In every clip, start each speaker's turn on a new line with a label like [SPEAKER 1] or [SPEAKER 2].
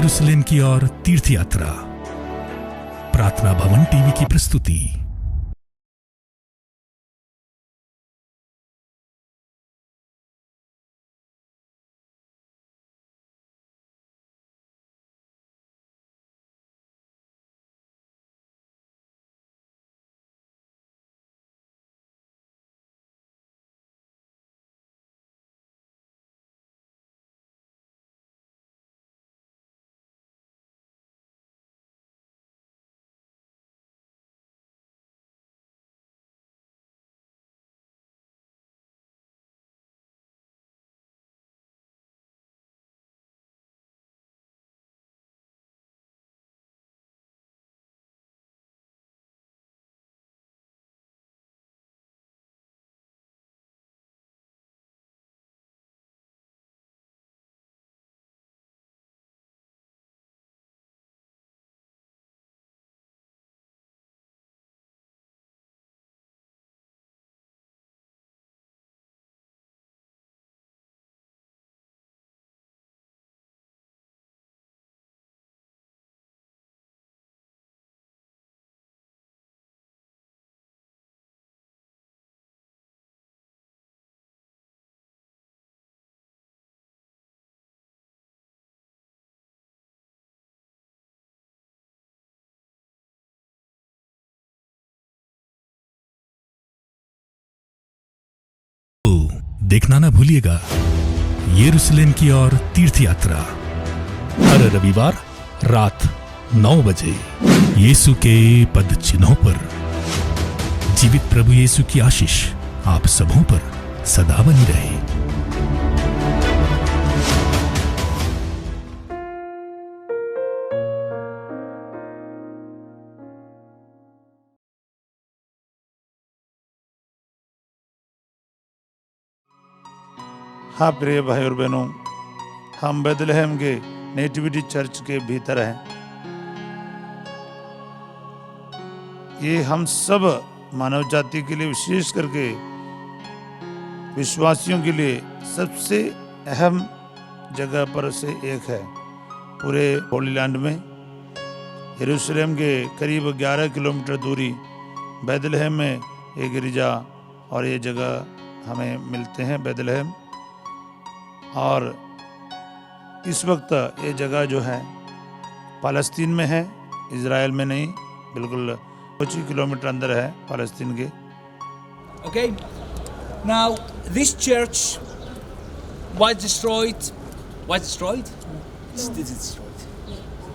[SPEAKER 1] यरूशलेम की ओर तीर्थ यात्रा। प्रार्थना भवन टीवी की प्रस्तुति। देखना ना भूलिएगा यरूशलेम की ओर तीर्थ यात्रा, हर रविवार रात 9 बजे यीशु के पद चिन्हों पर। जीवित प्रभु यीशु की आशीष आप सबों पर सदा बनी रहे।
[SPEAKER 2] हाँ प्रिय भाई और बहनों, हम बेथलेहम के नेटिविटी चर्च के भीतर हैं। ये हम सब मानव जाति के लिए, विशेष करके विश्वासियों के लिए सबसे अहम जगह पर से एक है। पूरे होली लैंड में यरूशलेम के करीब 11 किलोमीटर दूरी बेथलेहम में एक गिरजा और ये जगह हमें मिलते हैं बेथलेहम। और इस वक्त ये जगह जो है फ़लस्तीन में है, इज़राइल में नहीं, बिल्कुल कुछ ही किलोमीटर अंदर है फ़लस्तीन के।
[SPEAKER 3] Okay, now this church was destroyed. Was destroyed? It's destroyed.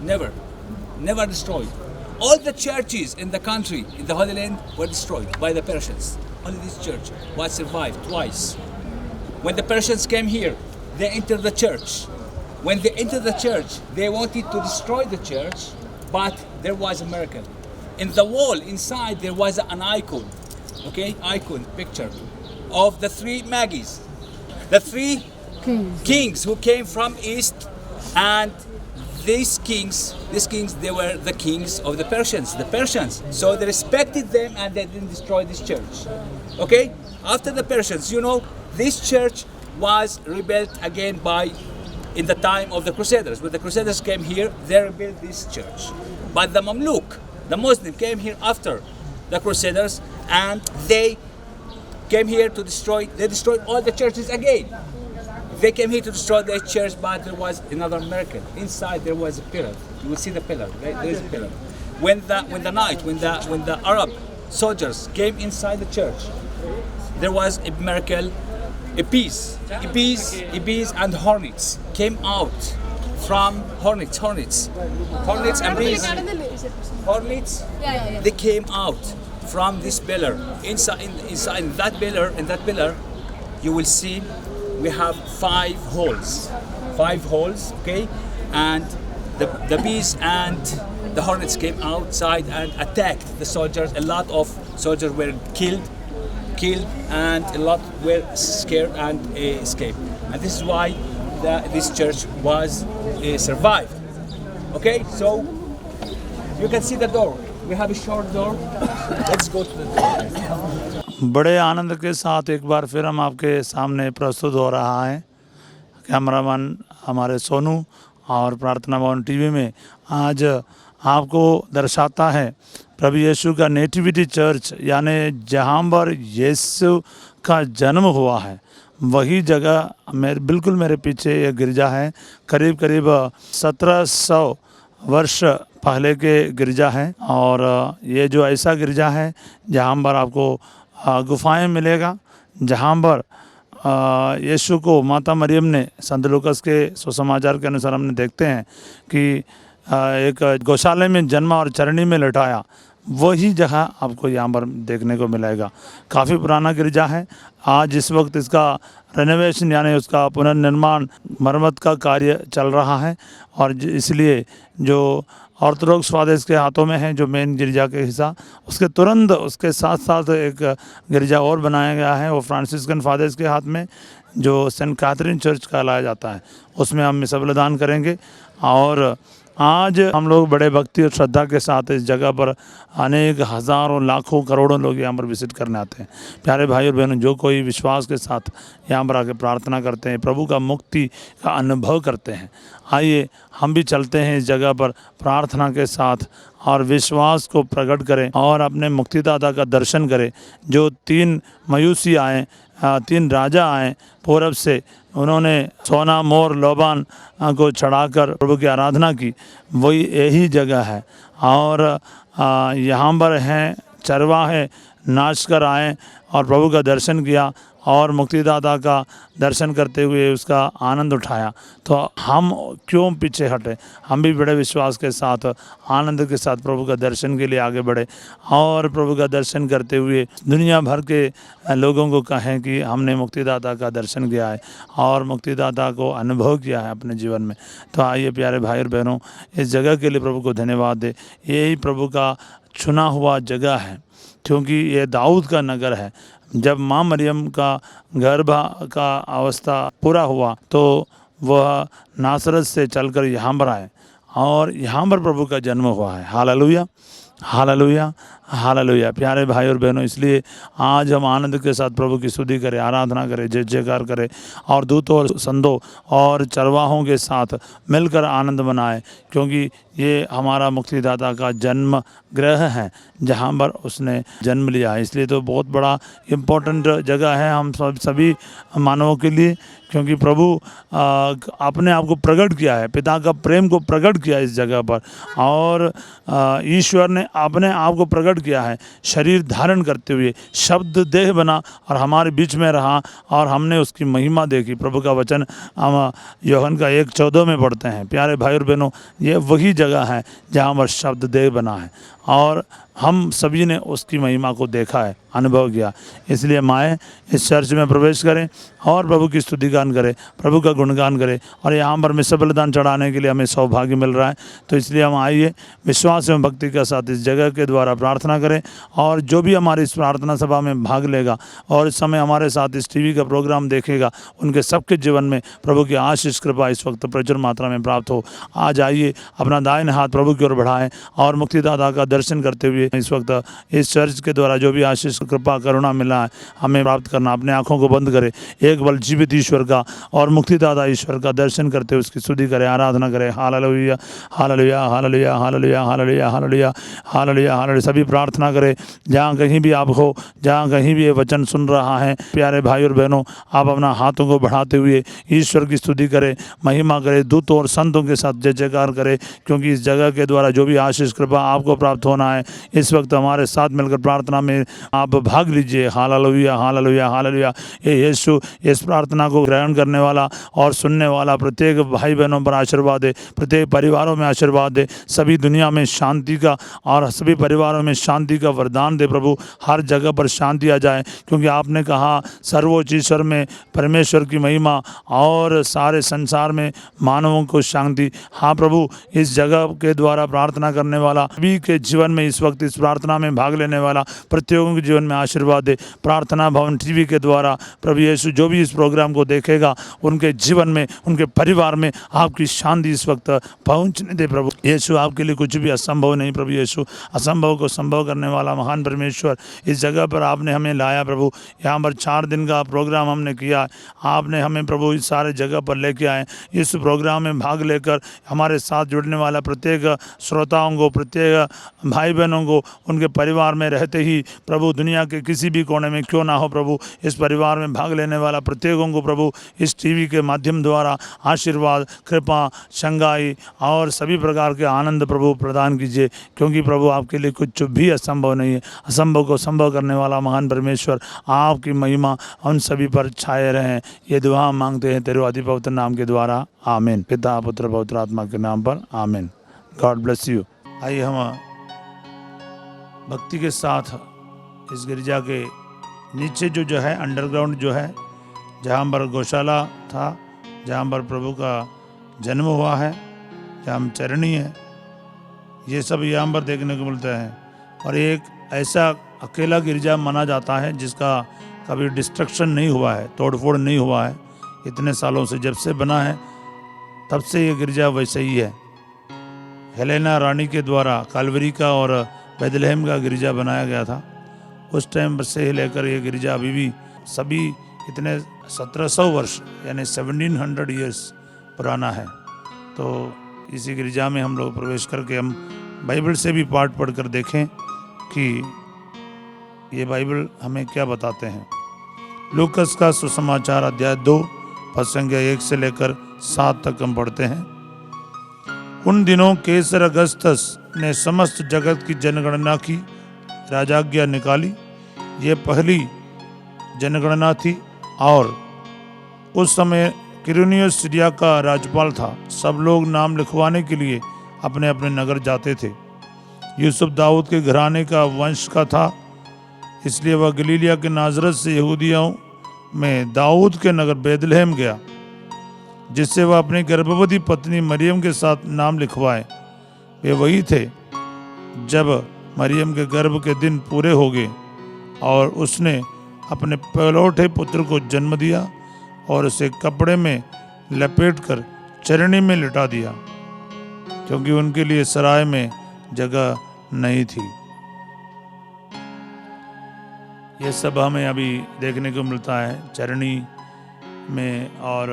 [SPEAKER 3] Never destroyed. All the churches in the country, in the Holy Land, were destroyed by the Persians. Only this church was survived twice. When the Persians came here, they entered the church. When they entered the church, they wanted to destroy the church, but there was a miracle. In the wall inside there was an icon, icon picture of the three Magi's, the three kings who came from east, and these kings, they were the kings of the Persians. So they respected them and they didn't destroy this church. Okay? After the Persians, this church was rebuilt again in the time of the Crusaders. When the Crusaders came here, they rebuilt this church. But the Mamluk, the Muslim, came here after the Crusaders, and they came here to they destroyed all the churches again. They came here to destroy the church, but there was another miracle. Inside there was a pillar. You will see the pillar, right? There is a pillar. When the Arab soldiers came inside the church, there was a miracle. Bees and hornets came out from hornets and bees. Hornets, they came out from this pillar. Inside that pillar, you will see we have 5 holes. 5 holes, okay? And the bees and the hornets came outside and attacked the soldiers. A lot of soldiers were killed, and a lot were scared and escaped. And this is why this church was survived. Okay, so you can see the door. We have a short door. Let's go to the door.
[SPEAKER 2] बड़े आनंद के साथ एक बार फिर हम आपके सामने प्रस्तुत हो रहा है। कैमरामैन हमारे सोनू और प्रार्थना भवन टीवी में आज आपको दर्शाता है प्रभु यीशु का नेटिविटी चर्च, यानी जहाँ पर यीशु का जन्म हुआ है वही जगह बिल्कुल मेरे पीछे एक गिरजा है। करीब करीब 1700 वर्ष पहले के गिरजा है। और ये जो ऐसा गिरजा है जहाँ पर आपको गुफाएं मिलेगा, जहाँ पर यीशु को माता मरियम ने संत लूकास के सुसमाचार के अनुसार हमने देखते हैं कि एक गौशाले में जन्मा और चरनी में लटाया, वही जगह आपको यहाँ पर देखने को मिलेगा। काफ़ी पुराना गिरजा है। आज इस वक्त इसका रेनोवेशन यानी उसका पुनर्निर्माण मरम्मत का कार्य चल रहा है। और इसलिए जो ऑर्थोडॉक्स फादर्स के हाथों में है जो मेन गिरजा के हिस्सा, उसके तुरंत उसके साथ साथ एक गिरजा और बनाया गया है, वो फ्रांसिस्कन फादर्स के हाथ में, जो सेंट कैथरीन चर्च कहलाया जाता है। उसमें हम मिसा बलिदान करेंगे। और आज हम लोग बड़े भक्ति और श्रद्धा के साथ इस जगह पर अनेक हज़ारों लाखों करोड़ों लोग यहाँ पर विजिट करने आते हैं। प्यारे भाई और बहनों, जो कोई विश्वास के साथ यहाँ पर आके प्रार्थना करते हैं, प्रभु का मुक्ति का अनुभव करते हैं, आइए हम भी चलते हैं इस जगह पर प्रार्थना के साथ और विश्वास को प्रकट करें और अपने मुक्तिदाता का दर्शन करें। जो 3 मयूसी आए, 3 राजा आए पूरब से, उन्होंने सोना मोर लोबान को चढ़ाकर प्रभु की आराधना की, वही यही जगह है। और यहाँ पर हैं चरवाहे नाच कर आए और प्रभु का दर्शन किया और मुक्तिदाता का दर्शन करते हुए उसका आनंद उठाया। तो हम क्यों पीछे हटे, हम भी बड़े विश्वास के साथ आनंद के साथ प्रभु का दर्शन के लिए आगे बढ़े और प्रभु का दर्शन करते हुए दुनिया भर के लोगों को कहें कि हमने मुक्तिदाता का दर्शन किया है और मुक्तिदाता को अनुभव किया है अपने जीवन में। तो आइए प्यारे भाई और बहनों, इस जगह के लिए प्रभु को धन्यवाद दे। यही प्रभु का चुना हुआ जगह है, क्योंकि ये दाऊद का नगर है। जब माँ मरियम का गर्भ का अवस्था पूरा हुआ तो वह नासरत से चलकर यहाँ पर आए और यहाँ पर प्रभु का जन्म हुआ है। Hallelujah, hallelujah, hallelujah. प्यारे भाई और बहनों, इसलिए आज हम आनंद के साथ प्रभु की स्तुति करें, आराधना करें, जय जयकार करें और दूतों और संतों और चरवाहों के साथ मिलकर आनंद मनाएं, क्योंकि ये हमारा मुक्तिदाता का जन्म गृह है जहाँ पर उसने जन्म लिया है। इसलिए तो बहुत बड़ा इम्पोर्टेंट जगह है हम सभी मानवों के लिए, क्योंकि प्रभु अपने आप को प्रकट किया है, पिता का प्रेम को प्रकट किया इस जगह पर। और ईश्वर ने अपने आप को प्रकट किया है शरीर धारण करते हुए, शब्द देह बना और हमारे बीच में रहा और हमने उसकी महिमा देखी। प्रभु का वचन हम यूहन्ना का 1:14 में पढ़ते हैं। प्यारे भाई और बहनों, ये वही जगह है जहाँ पर शब्द देह बना है और हम सभी ने उसकी महिमा को देखा है, अनुभव किया। इसलिए माए इस चर्च में प्रवेश करें और प्रभु की स्तुति गान करें, प्रभु का गुणगान करें। और यहाँ पर मिसा बलिदान चढ़ाने के लिए हमें सौभाग्य मिल रहा है। तो इसलिए हम आइए विश्वास एवं भक्ति के साथ इस जगह के द्वारा प्रार्थना करें। और जो भी हमारी इस प्रार्थना सभा में भाग लेगा और इस समय हमारे साथ इस टीवी का प्रोग्राम देखेगा, उनके सबके जीवन में प्रभु की आशीष कृपा इस वक्त प्रचुर मात्रा में प्राप्त हो। आज आइए अपना दाहिने हाथ प्रभु की ओर बढ़ाएं और मुक्तिदाता का दर्शन करते हुए इस वक्त इस चर्च के द्वारा जो भी आशीष कृपा करुणा मिला है हमें प्राप्त करना। अपने आंखों को बंद करें, एक बल जीवित ईश्वर का और मुक्तिदाता ईश्वर का दर्शन करते हुए उसकी स्तुति करें, आराधना करें। Hallelujah, hallelujah, hallelujah, hallelujah, hallelujah, hallelujah, hallelujah, hallelujah. सभी प्रार्थना करें जहाँ कहीं भी आप हो, जहाँ कहीं भी ये वचन सुन रहा है। प्यारे भाई और बहनों, आप अपना हाथों को बढ़ाते हुए ईश्वर की स्तुति करें, महिमा करें, दूतों और संतों के साथ जय जयकार करें, क्योंकि इस जगह के द्वारा जो भी आशीष कृपा आपको प्राप्त होना है, इस वक्त हमारे साथ मिलकर प्रार्थना में आप भाग लीजिए। Hallelujah, hallelujah, hallelujah. ये यीशु इस प्रार्थना को ग्रहण करने वाला और सुनने वाला प्रत्येक भाई बहनों पर आशीर्वाद दे, प्रत्येक परिवारों में आशीर्वाद दे, सभी दुनिया में शांति का और सभी परिवारों में शांति का वरदान दे। प्रभु हर जगह पर शांति आ जाए, क्योंकि आपने कहा सर्वोच्च ईश्वर में परमेश्वर की महिमा और सारे संसार में मानवों को शांति। हाँ प्रभु, इस जगह के द्वारा प्रार्थना करने वाला सभी के जीवन में इस वक्त वक्त इस प्रार्थना में भाग लेने वाला प्रत्येकों के जीवन में आशीर्वाद दे। प्रार्थना भवन टीवी के द्वारा प्रभु यीशु जो भी इस प्रोग्राम को देखेगा उनके जीवन में, उनके परिवार में आपकी शांति इस वक्त पहुंचने दे। प्रभु यीशु, आपके लिए कुछ भी असंभव नहीं। प्रभु यीशु, असंभव को संभव करने वाला महान परमेश्वर, इस जगह पर आपने हमें लाया प्रभु। यहाँ पर 4 दिन का प्रोग्राम हमने किया, आपने हमें प्रभु इस सारे जगह पर लेके आए। इस प्रोग्राम में भाग लेकर हमारे साथ जुड़ने वाला प्रत्येक श्रोताओं को, प्रत्येक भाई बहनों को, उनके परिवार में रहते ही प्रभु दुनिया के किसी भी कोने में क्यों ना हो प्रभु, इस परिवार में भाग लेने वाला प्रत्येकों को प्रभु इस टीवी के माध्यम द्वारा आशीर्वाद, कृपा, संगाई और सभी प्रकार के आनंद प्रभु प्रदान कीजिए, क्योंकि प्रभु आपके लिए कुछ भी असंभव नहीं है। असंभव को संभव करने वाला महान परमेश्वर, आपकी महिमा उन सभी पर छाए रहें। ये दुआ मांगते हैं तेरे अति पवित्र नाम के द्वारा, आमीन। पिता, पुत्र, पवित्र आत्मा के नाम पर, आमीन। God bless you. आइए हम भक्ति के साथ इस गिरजा के नीचे जो है अंडरग्राउंड जो है, जहाँ पर गौशाला था, जहाँ पर प्रभु का जन्म हुआ है, जहाँ चरणी है, ये सब यहाँ पर देखने को मिलता है। और एक ऐसा अकेला गिरजा माना जाता है जिसका कभी डिस्ट्रक्शन नहीं हुआ है, तोड़फोड़ नहीं हुआ है। इतने सालों से जब से बना है तब से ये गिरजा वैसे ही है। हेलेना रानी के द्वारा कालवरी का और बैथलहम का गिरजा बनाया गया था। उस टाइम से लेकर ये गिरजा अभी भी सभी इतने 1700 वर्ष यानी 1700 ईयर्स पुराना है। तो इसी गिरजा में हम लोग प्रवेश करके हम बाइबल से भी पाठ पढ़कर देखें कि ये बाइबल हमें क्या बताते हैं। लूकस का सुसमाचार अध्याय 2 पद संख्या 1 से लेकर 7 तक हम पढ़ते हैं। उन दिनों कैसर अगस्तस ने समस्त जगत की जनगणना की राजाज्ञा निकाली। ये पहली जनगणना थी और उस समय क्विरिनियस सीरिया का राज्यपाल था। सब लोग नाम लिखवाने के लिए अपने अपने नगर जाते थे। यूसुफ दाऊद के घराने का वंश का था, इसलिए वह गलीलिया के नाजरत से यहूदियों में दाऊद के नगर बैतलहम गया, जिससे वह अपनी गर्भवती पत्नी मरियम के साथ नाम लिखवाए। वे वही थे जब मरियम के गर्भ के दिन पूरे हो गए और उसने अपने पहलौठे पुत्र को जन्म दिया और उसे कपड़े में लपेटकर चरनी में लिटा दिया, क्योंकि उनके लिए सराय में जगह नहीं थी। ये सब हमें अभी देखने को मिलता है चरनी में। और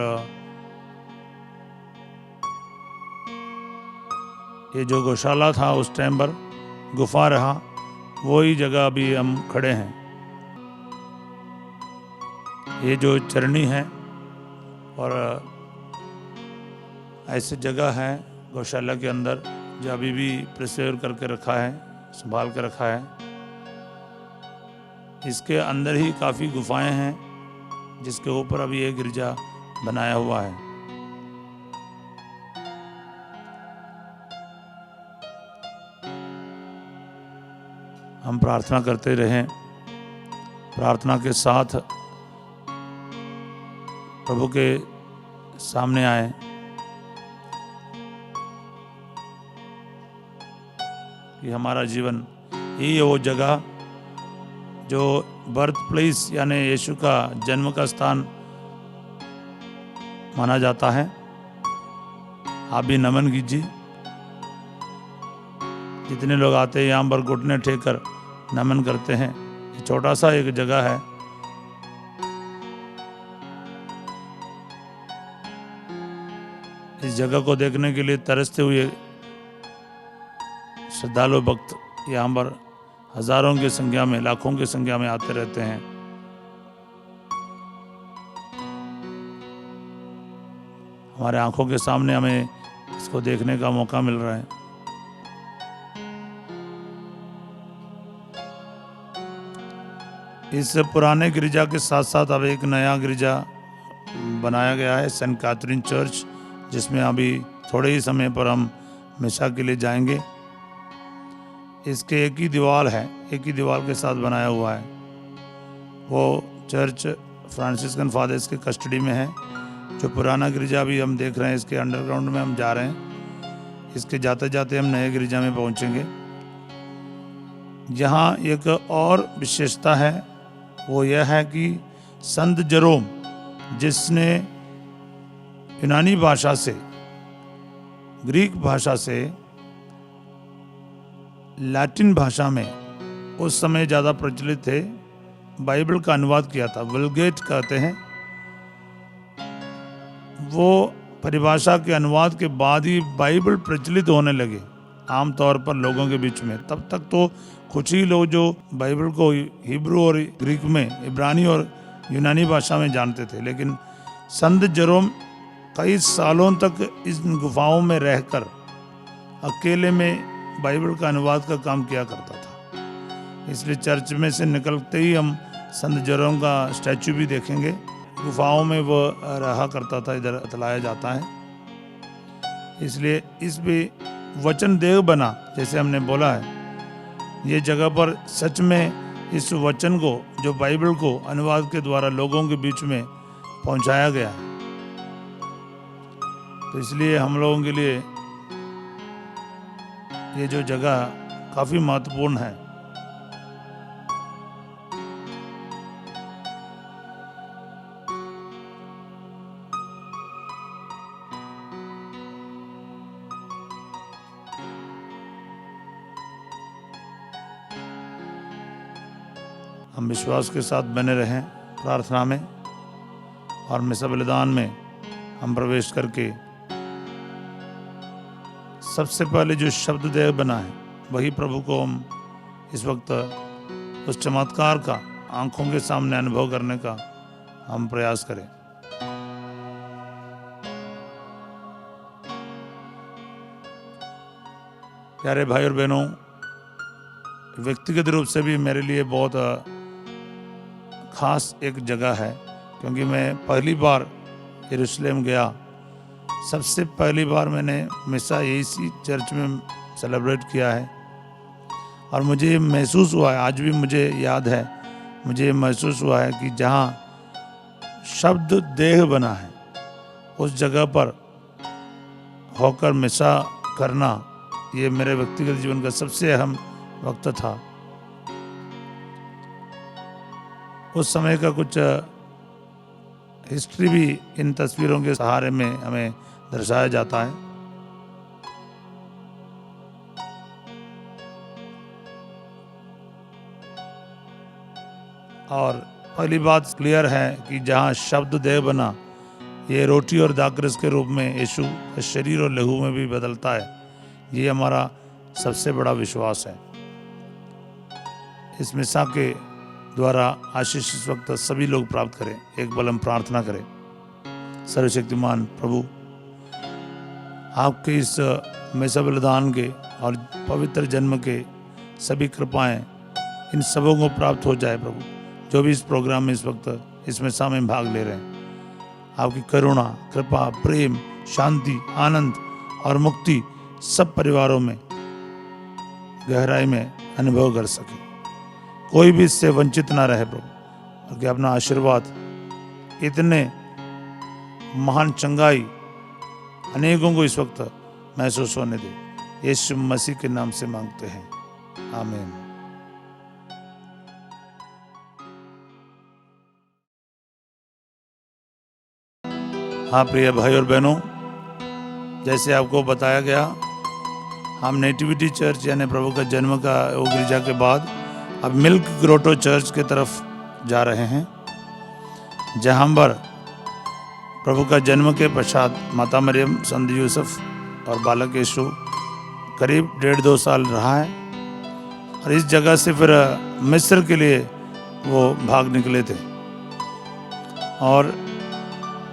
[SPEAKER 2] ये जो गौशाला था उस टाइम पर गुफा रहा, वही जगह अभी हम खड़े हैं। ये जो चरनी है और ऐसी जगह है गौशाला के अंदर जो अभी भी प्रिजर्व करके रखा है, संभाल कर रखा है। इसके अंदर ही काफ़ी गुफाएं हैं जिसके ऊपर अभी एक गिरजा बनाया हुआ है। हम प्रार्थना करते रहें, प्रार्थना के साथ प्रभु के सामने आए। कि हमारा जीवन यही है वो जगह जो बर्थ प्लेस यानी यीशु का जन्म का स्थान माना जाता है। आप भी नमन कीजिए। जितने लोग आते हैं यहाँ पर घुटने टेक कर नमन करते हैं। ये छोटा सा एक जगह है। इस जगह को देखने के लिए तरसते हुए श्रद्धालु भक्त यहाँ पर हजारों की संख्या में, लाखों की संख्या में आते रहते हैं। हमारे आंखों के सामने हमें इसको देखने का मौका मिल रहा है। इस पुराने गिरजा के साथ साथ अब एक नया गिरजा बनाया गया है, सेंट कैथरीन चर्च, जिसमें अभी थोड़े ही समय पर हम मिसा के लिए जाएंगे। इसके एक ही दीवार है, एक ही दीवार के साथ बनाया हुआ है। वो चर्च फ्रांसिस्कन फादर्स के कस्टडी में है। जो पुराना गिरजा भी हम देख रहे हैं, इसके अंडरग्राउंड में हम जा रहे हैं। इसके जाते जाते हम नए गिरजा में पहुंचेंगे। यहाँ एक और विशेषता है, वो यह है कि संत जेरोम, जिसने यूनानी भाषा से, ग्रीक भाषा से लैटिन भाषा में उस समय ज़्यादा प्रचलित थे, बाइबल का अनुवाद किया था, वल्गेट कहते हैं। वो परिभाषा के अनुवाद के बाद ही बाइबल प्रचलित होने लगे आमतौर पर लोगों के बीच में। तब तक तो कुछ ही लोग जो बाइबल को हिब्रू और ग्रीक में, इब्रानी और यूनानी भाषा में जानते थे, लेकिन संत जेरोम कई सालों तक इस गुफाओं में रहकर अकेले में बाइबल का अनुवाद का काम किया करता था। इसलिए चर्च में से निकलते ही हम संत जेरोम का स्टैचू भी देखेंगे। गुफाओं में वो रहा करता था, इधर बतलाया जाता है। इसलिए इस भी वचन देह बना, जैसे हमने बोला है, ये जगह पर सच में इस वचन को, जो बाइबल को अनुवाद के द्वारा लोगों के बीच में पहुंचाया गया है। तो इसलिए हम लोगों के लिए ये जो जगह काफ़ी महत्वपूर्ण है। हम विश्वास के साथ बने रहें प्रार्थना में, और मिसा बलिदान में हम प्रवेश करके सबसे पहले जो शब्द देह बना है, वही प्रभु को हम इस वक्त उस चमत्कार का आंखों के सामने अनुभव करने का हम प्रयास करें। प्यारे भाई और बहनों, व्यक्तिगत रूप से भी मेरे लिए बहुत खास एक जगह है, क्योंकि मैं पहली बार यरूशलेम गया। सबसे पहली बार मैंने मिसा इसी चर्च में सेलिब्रेट किया है, और मुझे महसूस हुआ है, आज भी मुझे याद है, मुझे महसूस हुआ है कि जहाँ शब्द देह बना है, उस जगह पर होकर मिसा करना, ये मेरे व्यक्तिगत जीवन का सबसे अहम वक्त था। उस समय का कुछ हिस्ट्री भी इन तस्वीरों के सहारे में हमें दर्शाया जाता है। और पहली बात क्लियर है कि जहाँ शब्द देह बना, ये रोटी और दाखरस के रूप में यीशु का शरीर और लहू में भी बदलता है। ये हमारा सबसे बड़ा विश्वास है। इस मिसा के द्वारा आशीष इस वक्त सभी लोग प्राप्त करें। एक बल हम प्रार्थना करें। सर्वशक्तिमान प्रभु, आपके इस मिसा बलिदान के और पवित्र जन्म के सभी कृपाएं इन सबों को प्राप्त हो जाए प्रभु, जो भी इस प्रोग्राम में इस वक्त इस मिसा में भाग ले रहे हैं। आपकी करुणा, कृपा, प्रेम, शांति, आनंद और मुक्ति सब परिवारों में गहराई में अनुभव कर सके। कोई भी इससे वंचित ना रहे प्रभु, और कि अपना आशीर्वाद, इतने महान चंगाई अनेकों को इस वक्त महसूस होने दे। यीशु मसीह के नाम से मांगते हैं, आमीन। हाँ प्रिय भाई और बहनों, जैसे आपको बताया गया, हम नेटिविटी चर्च यानी प्रभु का जन्म का वो गिरजा के बाद अब मिल्क ग्रोटो चर्च के तरफ जा रहे हैं, जहाँ पर प्रभु का जन्म के पश्चात माता मरियम, संत यूसुफ और बालक यीशु करीब 1.5-2 साल रहा है। और इस जगह से फिर मिस्र के लिए वो भाग निकले थे। और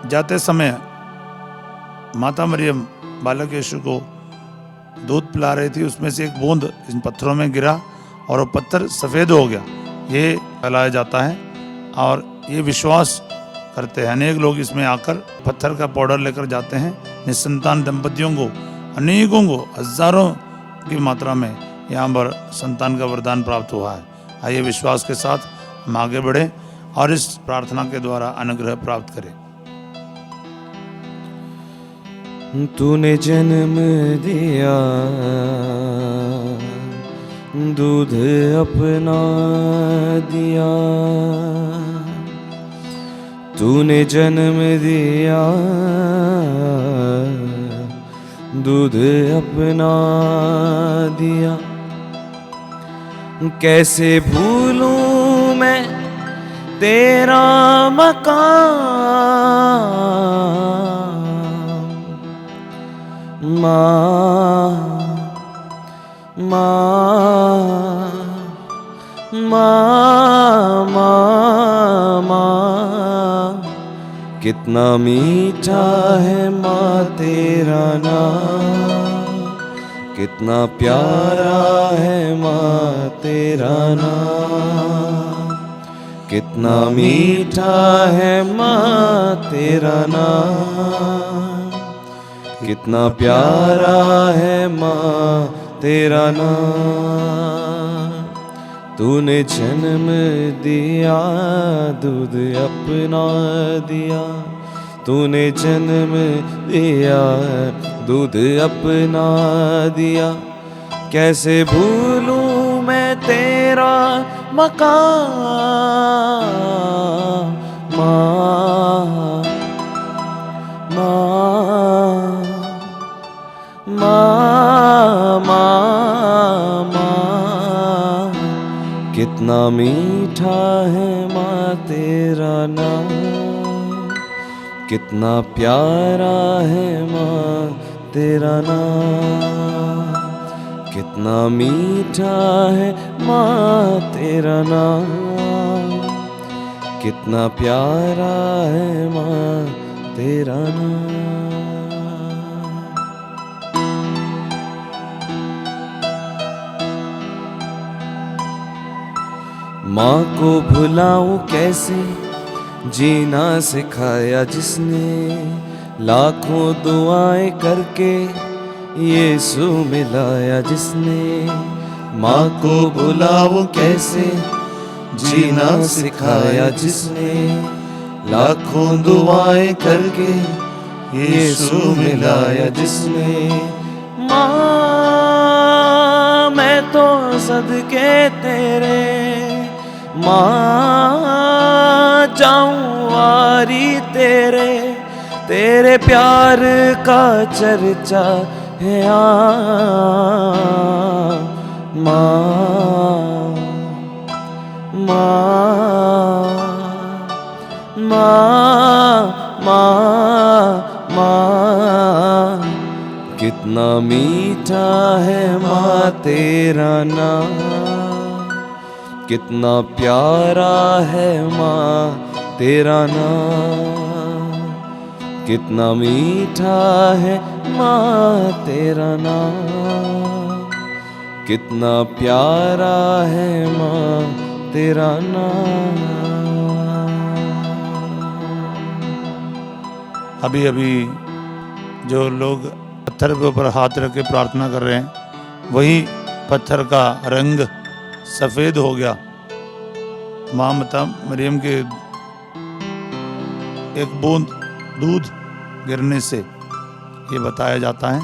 [SPEAKER 2] जाते समय माता मरियम बालक यीशु को दूध पिला रही थी, उसमें से एक बूंद इन पत्थरों में गिरा और वो पत्थर सफ़ेद हो गया। ये फैलाया जाता है और ये विश्वास करते हैं अनेक लोग, इसमें आकर पत्थर का पाउडर लेकर जाते हैं। निसंतान दंपतियों को, अनेकों को, हजारों की मात्रा में यहाँ पर संतान का वरदान प्राप्त हुआ है। आइए विश्वास के साथ हम आगे बढ़े और इस प्रार्थना के द्वारा अनुग्रह प्राप्त करें।
[SPEAKER 4] तूने जन्म दिया दूध अपना दिया, तूने जन्म दिया, दूध अपना दिया। कैसे भूलूं मैं तेरा मकाम, माँ माँ माँ माँ माँ, कितना मीठा है माँ तेरा नाम, कितना प्यारा है माँ तेरा नाम, कितना मीठा है माँ तेरा नाम, कितना प्यारा है माँ तेरा नाम। तूने जन्म दिया, दूध अपना दिया, तूने जन्म दिया, दूध अपना दिया। कैसे भूलूं मैं तेरा मकाम, माँ माँ माँ माँ माँ, कितना मीठा है माँ तेरा नाम, कितना प्यारा है माँ तेरा नाम, कितना मीठा है माँ तेरा नाम, कितना प्यारा है माँ तेरा नाम। माँ को भुलाऊं कैसे, जीना सिखाया जिसने, लाखों दुआएं करके यीशु मिलाया जिसने। माँ को भुलाऊं कैसे, जीना सिखाया जिसने, लाखों दुआएं करके यीशु मिलाया जिसने। माँ मैं तो सदके तेरे, माँ जाऊं वारी तेरे, तेरे प्यार का चर्चा है माँ माँ माँ माँ माँ, कितना मीठा है माँ तेरा नाम, कितना प्यारा है माँ तेरा नाम, कितना मीठा है माँ तेरा नाम, कितना प्यारा है माँ तेरा नाम।
[SPEAKER 2] अभी अभी जो लोग पत्थर के ऊपर हाथ रख के प्रार्थना कर रहे हैं, वही पत्थर का रंग सफ़ेद हो गया माँ माता मरियम के एक बूंद दूध गिरने से, ये बताया जाता है।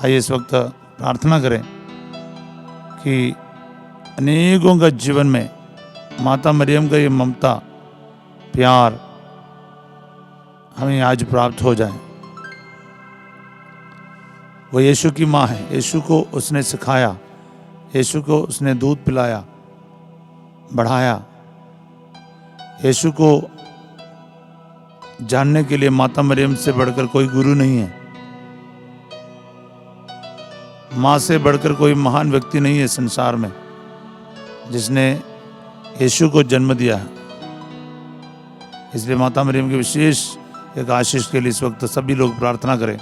[SPEAKER 2] आइए इस वक्त प्रार्थना करें कि अनेकों का जीवन में माता मरियम का ये ममता प्यार हमें आज प्राप्त हो जाए। वो यीशु की माँ है, यीशु को उसने सिखाया, यीशु को उसने दूध पिलाया, बढ़ाया। यीशु को जानने के लिए माता मरियम से बढ़कर कोई गुरु नहीं है, माँ से बढ़कर कोई महान व्यक्ति नहीं है संसार में जिसने यीशु को जन्म दिया है। इसलिए माता मरियम की विशेष एक आशीष के लिए इस वक्त सभी लोग प्रार्थना करें।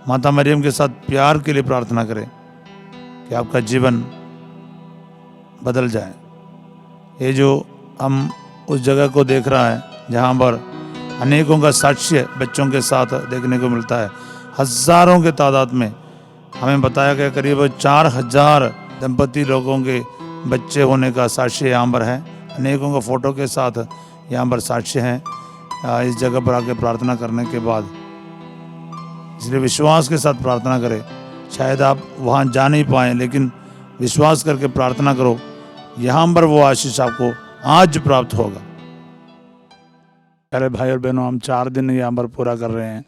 [SPEAKER 2] माता मरियम के साथ प्यार के लिए प्रार्थना करें कि आपका जीवन बदल जाए। ये जो हम उस जगह को देख रहा है जहाँ पर अनेकों का साक्ष्य बच्चों के साथ देखने को मिलता है, हजारों के तादाद में हमें बताया गया करीब 4000 दंपति लोगों के बच्चे होने का साक्ष्य यहाँ पर है। अनेकों का फोटो के साथ यहाँ पर साक्ष्य हैं इस जगह पर आके प्रार्थना करने के बाद। इसलिए विश्वास के साथ प्रार्थना करें। शायद आप वहाँ जा नहीं पाएँ, लेकिन विश्वास करके प्रार्थना करो, यहाँ पर वो आशीष आपको आज प्राप्त होगा। प्यारे भाई और बहनों, हम 4 दिन यहाँ पर पूरा कर रहे हैं।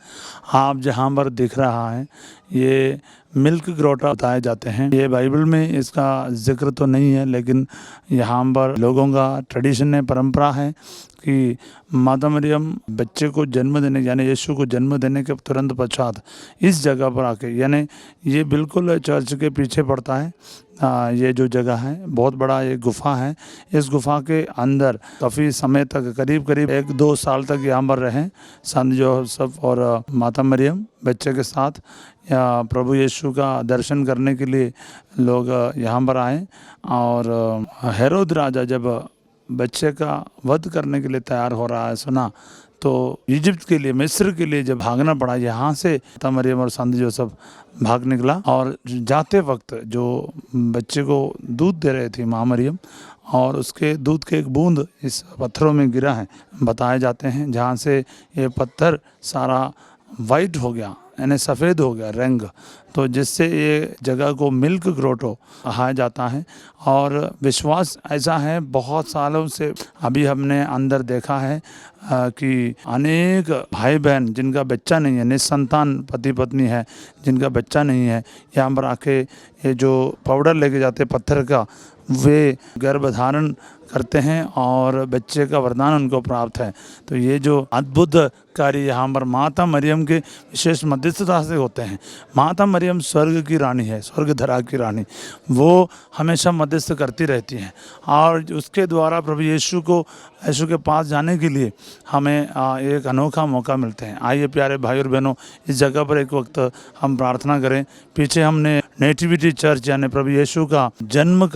[SPEAKER 2] आप जहाँ पर दिख रहा है ये मिल्क ग्रोटा बताए जाते हैं। ये बाइबल में इसका जिक्र तो नहीं है, लेकिन यहाँ पर लोगों का ट्रेडिशन है, परंपरा है कि माता मरियम बच्चे को जन्म देने यानी यीशु को जन्म देने के तुरंत पश्चात इस जगह पर आके, यानी ये बिल्कुल चर्च के पीछे पड़ता है, ये जो जगह है बहुत बड़ा एक गुफा है। इस गुफा के अंदर काफ़ी समय तक करीब 1-2 साल तक यहाँ पर रहे संत जोसेफ और माता मरियम बच्चे के साथ। या प्रभु यीशु का दर्शन करने के लिए लोग यहाँ पर आए। और हेरोद राजा जब बच्चे का वध करने के लिए तैयार हो रहा है सुना, तो इजिप्ट के लिए, मिस्र के लिए जब भागना पड़ा, यहाँ से माता मरियम और संत जोसेफ भाग निकला। और जाते वक्त जो बच्चे को दूध दे रहे थी माँ मरियम, और उसके दूध के एक बूंद इस पत्थरों में गिरा है, बताए जाते हैं, जहाँ से ये पत्थर सारा वाइट हो गया, यानी सफ़ेद हो गया रंग, तो जिससे ये जगह को मिल्क ग्रोटो कहा जाता है। और विश्वास ऐसा है बहुत सालों से, अभी हमने अंदर देखा है कि अनेक भाई बहन जिनका बच्चा नहीं है, निसंतान पति पत्नी है जिनका बच्चा नहीं है, यहाँ पर आके ये जो पाउडर लेके जाते पत्थर का, वे गर्भधारण करते हैं और बच्चे का वरदान उनको प्राप्त है। तो ये जो अद्भुत कार्य यहाँ पर माता मरियम के विशेष मध्यस्थता से होते हैं। माता मरियम स्वर्ग की रानी है, स्वर्ग धरा की रानी, वो हमेशा मध्यस्थ करती रहती हैं। और उसके द्वारा प्रभु यीशु के पास जाने के लिए हमें एक अनोखा मौका मिलते हैं। आइए प्यारे भाई और बहनों, इस जगह पर एक वक्त हम प्रार्थना करें। पीछे हमने नेटिविटी चर्च यानी प्रभु यीशु का जन्म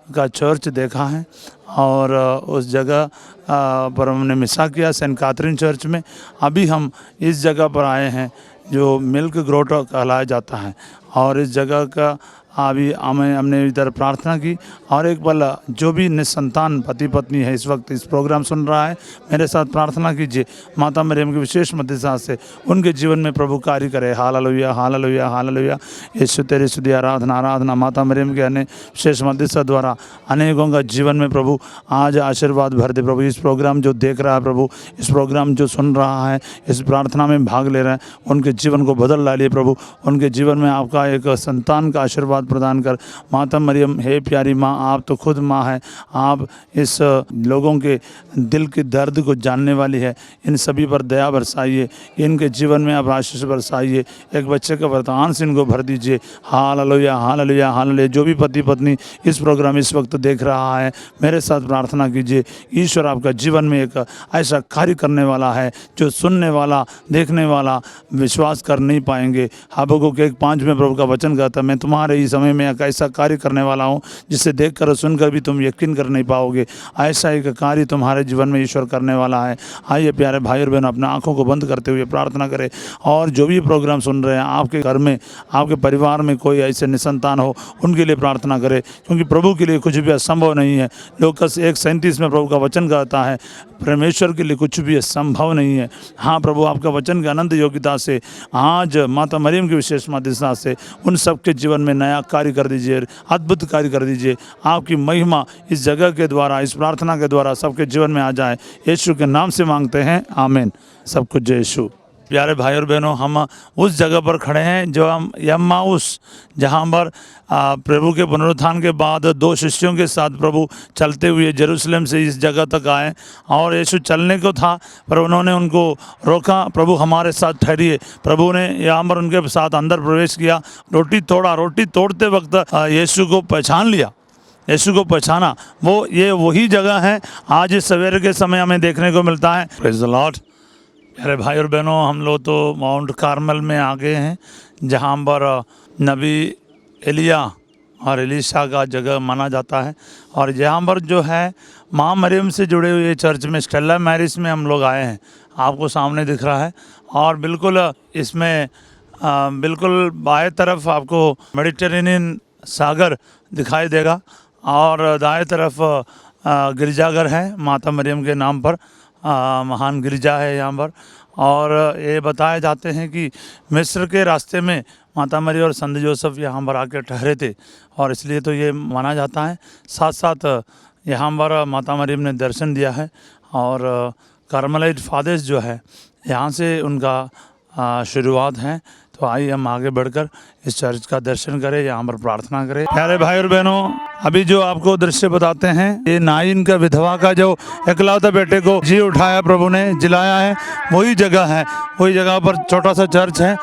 [SPEAKER 2] का चर्च देखा है, और उस जगह पर हमने मिसा किया सेंट कैथरीन चर्च में। अभी हम इस जगह पर आए हैं जो मिल्क ग्रोटो कहलाया जाता है, और इस जगह का अभी हमने इधर प्रार्थना की। और एक पल जो भी निसंतान पति पत्नी है इस वक्त इस प्रोग्राम सुन रहा है, मेरे साथ प्रार्थना कीजिए माता मरियम की विशेष मध्यस्थता से उनके जीवन में प्रभु कार्य करे। Hallelujah hallelujah hallelujah. यीशु तेरी स्तुति आराधना आराधना। माता मरियम के अन्य विशेष मध्यस्थता द्वारा अनेकों का जीवन में प्रभु आज आशीर्वाद भर दे। प्रभु इस प्रोग्राम जो देख रहा है, प्रभु इस प्रोग्राम जो सुन रहा है, इस प्रार्थना में भाग ले रहा है, उनके जीवन को बदल डालिए प्रभु। उनके जीवन में आपका एक संतान का आशीर्वाद प्रदान कर। माता मरियम, हे प्यारी माँ, आप तो खुद माँ है, आप इस लोगों के दिल के दर्द को जानने वाली है। इन सभी पर दया बरसाइए, इनके जीवन में आप आशीष बरसाइए, एक बच्चे का वरदान से इनको भर दीजिए। Hallelujah hallelujah hallelujah. जो भी पति पत्नी इस प्रोग्राम इस वक्त देख रहा है, मेरे साथ प्रार्थना कीजिए। ईश्वर आपका जीवन में एक ऐसा कार्य करने वाला है जो सुनने वाला, देखने वाला विश्वास कर नहीं पाएंगे। हबक्कुक 1:5 में प्रभु का वचन कहता, मैं तुम्हारे ही समय में एक ऐसा कार्य करने वाला हूँ जिसे देखकर और सुनकर भी तुम यकीन कर नहीं पाओगे। ऐसा एक कार्य तुम्हारे जीवन में ईश्वर करने वाला है। आइए प्यारे भाई और बहन, अपने आंखों को बंद करते हुए प्रार्थना करें। और जो भी प्रोग्राम सुन रहे हैं, आपके घर में, आपके परिवार में कोई ऐसे निसंतान हो, उनके लिए प्रार्थना करें, क्योंकि प्रभु के लिए कुछ भी असंभव नहीं है। लूकास 1:37 में प्रभु का वचन कहता है, परमेश्वर के लिए कुछ भी असंभव नहीं है। हाँ प्रभु, आपका वचन की अनंत योग्यता से आज माता मरियम की विशेष मध्यस्थता से उन सबके जीवन में नया कार्य कर दीजिए, अद्भुत कार्य कर दीजिए। आपकी महिमा इस जगह के द्वारा, इस प्रार्थना के द्वारा सबके जीवन में आ जाए। यीशु के नाम से मांगते हैं, आमीन। सब कुछ जय यीशु। प्यारे भाई और बहनों, हम उस जगह पर खड़े हैं जो हम यम्माउस, जहाँ पर प्रभु के पुनरुत्थान के बाद 2 शिष्यों के साथ प्रभु चलते हुए यरूशलेम से इस जगह तक आए। और यीशु चलने को था, पर उन्होंने उनको रोका, प्रभु हमारे साथ ठहरिए। प्रभु ने यहाँ पर उनके साथ अंदर प्रवेश किया, रोटी तोड़ा। रोटी तोड़ते वक्त यीशु को पहचान लिया, यीशु को पहचाना। ये वही जगह है आज इस सवेरे के समय हमें देखने को मिलता है। Praise the Lord. अरे भाई और बहनों, हम लोग तो माउंट कार्मल में आ गए हैं, जहाँ पर नबी एलिया और एलीशा का जगह माना जाता है। और यहाँ पर जो है माँ मरियम से जुड़े हुए चर्च में, स्टेला मैरिज में हम लोग आए हैं। आपको सामने दिख रहा है, और बिल्कुल इसमें बिल्कुल बाएं तरफ आपको मेडिटेरेनियन सागर दिखाई देगा, और दाएं तरफ गिरजाघर है माता मरियम के नाम पर, महान गिरजा है यहाँ पर। और ये बताए जाते हैं कि मिस्र के रास्ते में माता मरी और संत जोसेफ यहाँ पर आके ठहरे थे और इसलिए तो ये माना जाता है। साथ साथ यहाँ पर माता मरियम ने दर्शन दिया है और कार्मेलाइट फादर्स जो है यहाँ से उनका शुरुआत है। तो आइए हम आगे बढ़कर इस चर्च का दर्शन करें, यहाँ पर प्रार्थना करें। प्यारे भाई और बहनों, अभी जो आपको दृश्य बताते हैं ये नाइन का विधवा का जो इकलौते बेटे को जी उठाया प्रभु ने, जिलाया है, वही जगह है। वही जगह पर छोटा सा चर्च है